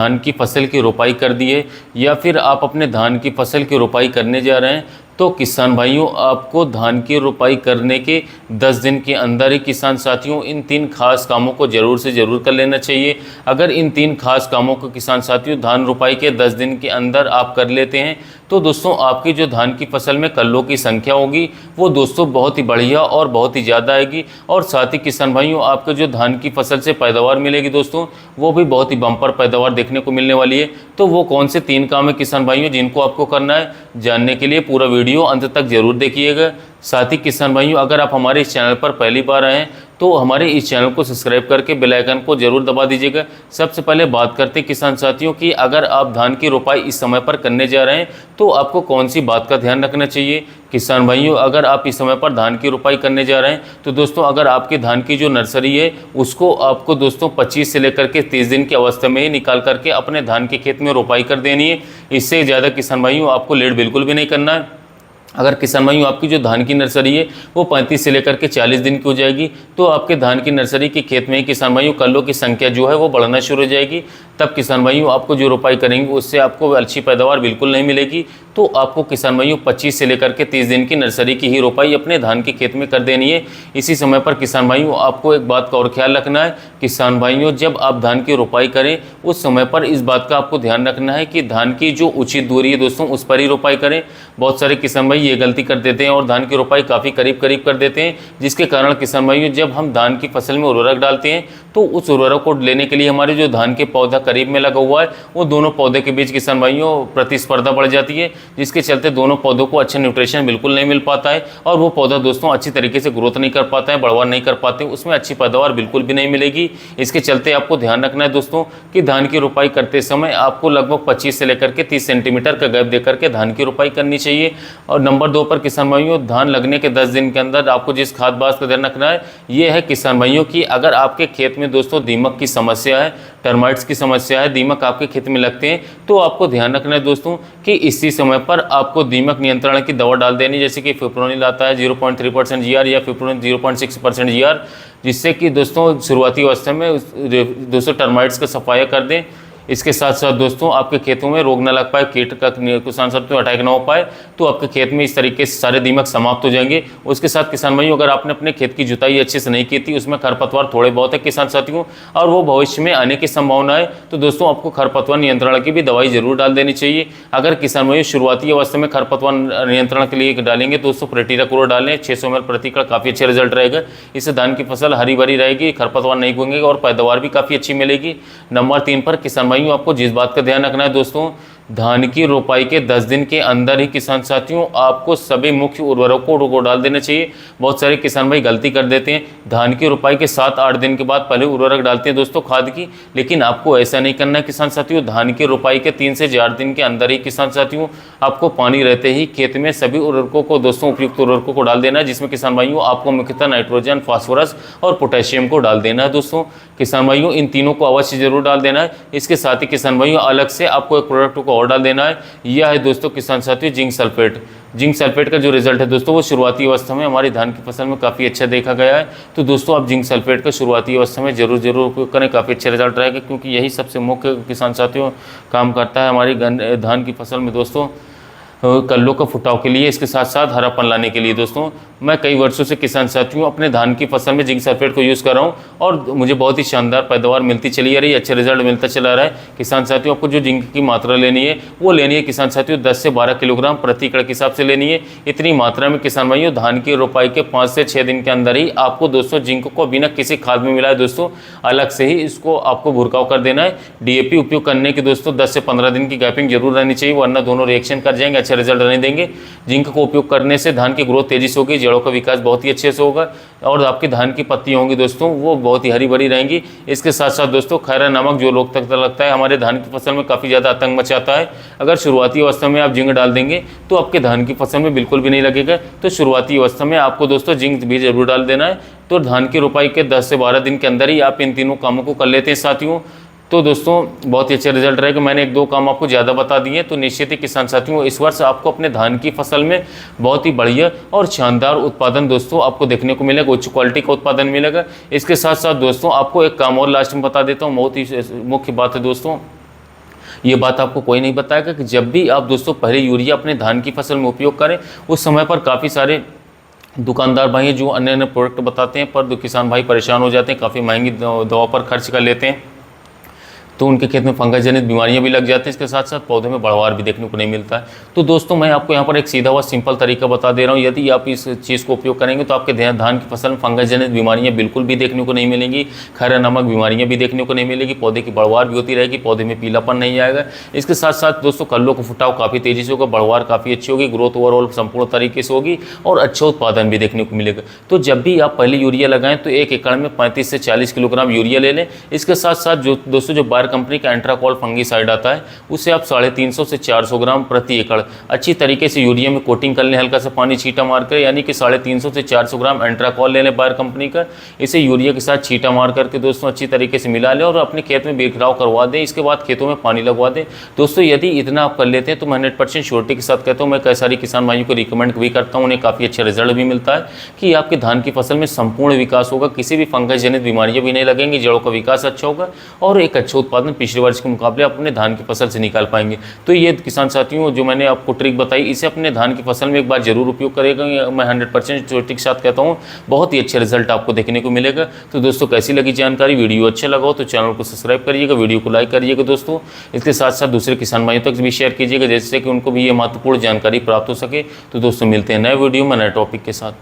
धान की फसल की रोपाई कर दी है या फिर आप अपने धान की फसल की रोपाई करने जा रहे हैं, तो किसान भाइयों आपको धान की रोपाई करने के 10 दिन के अंदर ही किसान साथियों इन 3 खास कामों को ज़रूर से ज़रूर कर लेना चाहिए। अगर इन 3 खास कामों को किसान साथियों धान रोपाई के 10 दिन के अंदर आप कर लेते हैं, तो दोस्तों आपकी जो धान की फसल में कल्लों की संख्या होगी वो दोस्तों बहुत ही बढ़िया और बहुत ही ज़्यादा आएगी। और साथ ही किसान भाइयों आपको जो धान की फसल से पैदावार मिलेगी दोस्तों, वो भी बहुत ही बम्पर पैदावार देखने को मिलने वाली है। तो वो कौन से 3 काम है किसान भाइयों जिनको आपको करना है, जानने के लिए पूरा वीडियो अंत तक जरूर देखिएगा। साथ ही किसान भाइयों अगर आप हमारे इस चैनल पर पहली बार आए हैं तो हमारे इस चैनल को सब्सक्राइब करके बेल आइकन को जरूर दबा दीजिएगा। सबसे पहले बात करते हैं किसान साथियों की, अगर आप धान की रोपाई इस समय पर करने जा रहे हैं तो आपको कौन सी बात का ध्यान रखना चाहिए। किसान भाइयों अगर आप इस समय पर धान की रोपाई करने जा रहे हैं तो दोस्तों अगर आपके धान की जो नर्सरी है उसको आपको दोस्तों 25 से लेकर के 30 दिन की अवस्था में ही निकाल करके अपने धान के खेत में रोपाई कर देनी है। इससे ज़्यादा किसान भाइयों आपको लेट बिल्कुल भी नहीं करना है। अगर किसान भाइयों आपकी जो धान की नर्सरी है वो 35 से लेकर के 40 दिन की हो जाएगी तो आपके धान की नर्सरी के खेत में ही किसान भाइयों कल्लों की संख्या जो है वो बढ़ना शुरू हो जाएगी। तब किसान भाइयों आपको जो रोपाई करेंगे उससे आपको अच्छी पैदावार बिल्कुल नहीं मिलेगी। तो आपको किसान भाइयों 25 से लेकर के 30 दिन की नर्सरी की ही रोपाई अपने धान के खेत में कर देनी है। इसी समय पर किसान भाइयों आपको एक बात का और ख्याल रखना है, किसान भाइयों जब आप धान की रोपाई करें उस समय पर इस बात का आपको ध्यान रखना है कि धान की जो उचित दूरी है दोस्तों उस पर ही रोपाई करें। बहुत सारे किसान भाई ये गलती कर देते हैं और धान की रोपाई काफ़ी करीब करीब कर देते हैं, जिसके कारण किसान भाइयों जब हम धान की फसल में उर्वरक डालते हैं तो उस उर्वरक को लेने के लिए हमारे जो धान के पौधा करीब में लगा हुआ है वो दोनों पौधे के बीच किसान भाइयों प्रतिस्पर्धा बढ़ जाती है, जिसके चलते दोनों पौधों को अच्छा न्यूट्रिशन बिल्कुल नहीं मिल पाता है और वो पौधा दोस्तों अच्छी तरीके से ग्रोथ नहीं कर पाता है, बढ़वार नहीं कर पाते, उसमें अच्छी पैदावार बिल्कुल भी नहीं मिलेगी। इसके चलते आपको ध्यान रखना है दोस्तों कि धान की रोपाई करते समय आपको लगभग 25 से लेकर के 30 सेंटीमीटर का गैप देकर के धान की रोपाई करनी चाहिए। और नंबर 2 पर किसान भाइयों धान लगने के 10 दिन के अंदर आपको जिस खाद बात का ध्यान रखना है ये है किसान भाइयों की, अगर आपके खेत में दोस्तों दीमक की समस्या है, टर्माइट्स की समस्या है, दीमक आपके खेत में लगते हैं, तो आपको ध्यान रखना है दोस्तों कि इसी समय पर आपको दीमक नियंत्रण की दवा डाल देनी, जैसे कि फिप्रोनिल आता है 0.3% GR या फिप्रोनिल 0.6% GR, जिससे कि दोस्तों शुरुआती अवस्था में दोस्तों टर्माइट्स का सफाया कर दें। इसके साथ साथ दोस्तों आपके खेतों में रोग न लग पाए, कीट का किसान साथियों अटैक न हो पाए, तो आपके खेत में इस तरीके से सारे दीमक समाप्त हो जाएंगे। उसके साथ किसान भाइयों अगर आपने अपने खेत की जुताई अच्छे से नहीं की थी, उसमें खरपतवार थोड़े बहुत है किसान साथियों और वो भविष्य में आने की संभावना है, तो दोस्तों आपको खरपतवार नियंत्रण की भी दवाई जरूर डाल देनी चाहिए। अगर किसान भाइयों शुरुआती अवस्था में खरपतवार नियंत्रण के लिए डालेंगे दोस्तों प्रेटीराक्लोर डालें 600 ml प्रति एकड़, काफ़ी अच्छा रिजल्ट रहेगा। इससे धान की फसल हरी भरी रहेगी, खरपतवार नहीं घूमेंगे और पैदावार भी काफ़ी अच्छी मिलेगी। नंबर 3 पर किसान भाइयों आपको जिस बात का ध्यान रखना है दोस्तों, धान की रोपाई के 10 दिन के अंदर ही किसान साथियों आपको सभी मुख्य उर्वरकों को डाल देना चाहिए। बहुत सारे किसान भाई गलती कर देते हैं, धान की रोपाई के 7-8 दिन के बाद पहले उर्वरक डालते हैं दोस्तों खाद की, लेकिन आपको ऐसा नहीं करना है किसान साथियों। धान की रोपाई के 3 से 4 दिन के अंदर ही किसान साथियों आपको पानी रहते ही खेत में सभी उर्वरकों को दोस्तों उपयुक्त उर्वरकों को डाल देना है, जिसमें किसान भाइयों आपको मुख्यतः नाइट्रोजन, फास्फोरस और पोटेशियम को डाल देना है। दोस्तों किसान भाइयों इन तीनों को अवश्य जरूर डाल देना है। इसके साथ ही किसान भाइयों अलग से आपको एक प्रोडक्ट को और डाल देना है, यह है दोस्तों किसान साथियों जिंक सल्फेट। जिंक सल्फेट का जो रिजल्ट है दोस्तों वो शुरुआती अवस्था में हमारी धान की फसल में काफ़ी अच्छा देखा गया है। तो दोस्तों आप जिंक सल्फेट का शुरुआती अवस्था में जरूर उपयोग करें, काफ़ी अच्छा रिजल्ट रहेगा, क्योंकि यही सबसे मुख्य किसान साथियों काम करता है हमारी धान की फसल में दोस्तों कल्लों का फुटाव के लिए, इसके साथ साथ हरापन लाने के लिए। दोस्तों मैं कई वर्षों से किसान साथियों अपने धान की फसल में जिंक सल्फेट को यूज़ कर रहा हूँ और मुझे बहुत ही शानदार पैदावार मिलती चली आ रही है, अच्छा रिजल्ट मिलता चला रहा है। किसान साथियों आपको जो जिंक की मात्रा लेनी है वो लेनी है किसान साथियों 10 से 12 किलोग्राम प्रति एकड़ के हिसाब से लेनी है। इतनी मात्रा में किसान भाइयों धान की रोपाई के 5 से 6 दिन के अंदर ही आपको दोस्तों जिंक को बिना किसी खाद में मिलाए दोस्तों अलग से ही इसको आपको भुरकाव कर देना है। DAP उपयोग करने की दोस्तों 10 से 15 दिन की गैपिंग जरूर रहनी चाहिए, वरना दोनों रिएक्शन कर जाएंगे, अच्छा रिजल्ट नहीं देंगे। जिंक को उपयोग करने से धान की ग्रोथ तेजी से होगी, जड़ों का विकास बहुत ही अच्छे से होगा और आपकी धान की पत्तियां होंगी दोस्तों वो बहुत ही हरी भरी रहेंगी। इसके साथ साथ दोस्तों खैरा नामक जो रोग तक लगता है हमारे धान की फसल में काफ़ी ज़्यादा आतंक मचाता है, अगर शुरुआती अवस्था में आप जिंक डाल देंगे तो आपके धान की फसल में बिल्कुल भी नहीं लगेगा। तो शुरुआती अवस्था में आपको दोस्तों जिंक भी जरूर डाल देना है। तो धान की रोपाई के 10 से 12 दिन के अंदर ही आप इन तीनों कामों को कर लेते हैं साथियों, तो दोस्तों बहुत ही अच्छा रिजल्ट रहेगा। मैंने 1-2 काम आपको ज़्यादा बता दिए, तो निश्चित ही किसान साथियों इस वर्ष आपको अपने धान की फसल में बहुत ही बढ़िया और शानदार उत्पादन दोस्तों आपको देखने को मिलेगा, उच्च क्वालिटी का उत्पादन मिलेगा। इसके साथ साथ दोस्तों आपको एक काम और लास्ट में बता देता हूँ, बहुत ही मुख्य बात है दोस्तों, ये बात आपको कोई नहीं बताएगा कि जब भी आप दोस्तों पहले यूरिया अपने धान की फसल में उपयोग करें, उस समय पर काफ़ी सारे दुकानदार भाई हैं जो अन्य अन्य प्रोडक्ट बताते हैं, पर किसान भाई परेशान हो जाते हैं, काफ़ी महंगी दवा पर खर्च कर लेते हैं, तो उनके खेत में फंगस जनित बीमारियां भी लग जाती हैं। इसके साथ साथ पौधे में बढ़वार भी देखने को नहीं मिलता है। तो दोस्तों मैं आपको यहाँ पर एक सीधा हुआ सिंपल तरीका बता दे रहा हूँ, यदि आप इस चीज़ को उपयोग करेंगे तो आपके धान की फसल में फंगस जनित बीमारियां बिल्कुल भी देखने को नहीं मिलेंगी, खैरा नामक बीमारियां भी देखने को नहीं मिलेगी, पौधे की बढ़वार भी होती रहेगी, पौधे में पीलापन नहीं आएगा। इसके साथ साथ दोस्तों कल्लों का फुटाव काफ़ी तेज़ी से होगा, बढ़वार काफ़ी अच्छी होगी, ग्रोथ ओवरऑल संपूर्ण तरीके से होगी और अच्छा उत्पादन भी देखने को मिलेगा। तो जब भी आप पहले यूरिया लगाएं तो 1 एकड़ में 35 से 40 किलोग्राम यूरिया ले लें। इसके साथ साथ जो दोस्तों जो बायर कंपनी का एंट्राकॉल फंगीसाइड आता है उसे आप 350 से 400 ग्राम प्रति एकड़ अच्छी तरीके से यूरिया में कोटिंग कर लें, हल्का सा पानी छींटा मारकर, यानी कि 350 से 400 ग्राम एंट्राकॉल ले लें बायर कंपनी का। इसे यूरिया के साथ छींटा मार करके दोस्तों अच्छी तरीके से मिला लें और अपने खेत में बिखराव करवा दें। इसके बाद खेतों में पानी लगवा दें। दोस्तों यदि इतना आप कर लेते हैं तो मैं 100% श्योरिटी के साथ कहता हूँ, मैं कई सारी किसान भाइयों को रिकमेंड भी करता हूँ, उन्हें काफ़ी अच्छा रिजल्ट भी मिलता है कि आपके धान की फसल में संपूर्ण विकास होगा, किसी भी फंगस जनित बीमारियां भी नहीं लगेंगी, जड़ों का विकास अच्छा होगा और एक अच्छा उत्पादन पिछले वर्ष के मुकाबले अपने धान की फसल से निकाल पाएंगे। तो ये किसान साथियों जो मैंने आपको ट्रिक बताई, इसे अपने धान की फसल में एक बार जरूर उपयोग करेगा। मैं 100% श्योरिटी के साथ कहता हूँ, बहुत ही अच्छे रिजल्ट आपको देखने को मिलेगा। तो दोस्तों कैसी लगी जानकारी, वीडियो अच्छा लगा हो तो चैनल को सब्सक्राइब करिएगा, वीडियो को लाइक करिएगा दोस्तों। इसके साथ साथ दूसरे किसान भाइयों तक भी शेयर कीजिएगा, जिससे कि उनको भी ये महत्वपूर्ण जानकारी प्राप्त हो सके। तो दोस्तों मिलते हैं नए वीडियो में नए टॉपिक के साथ।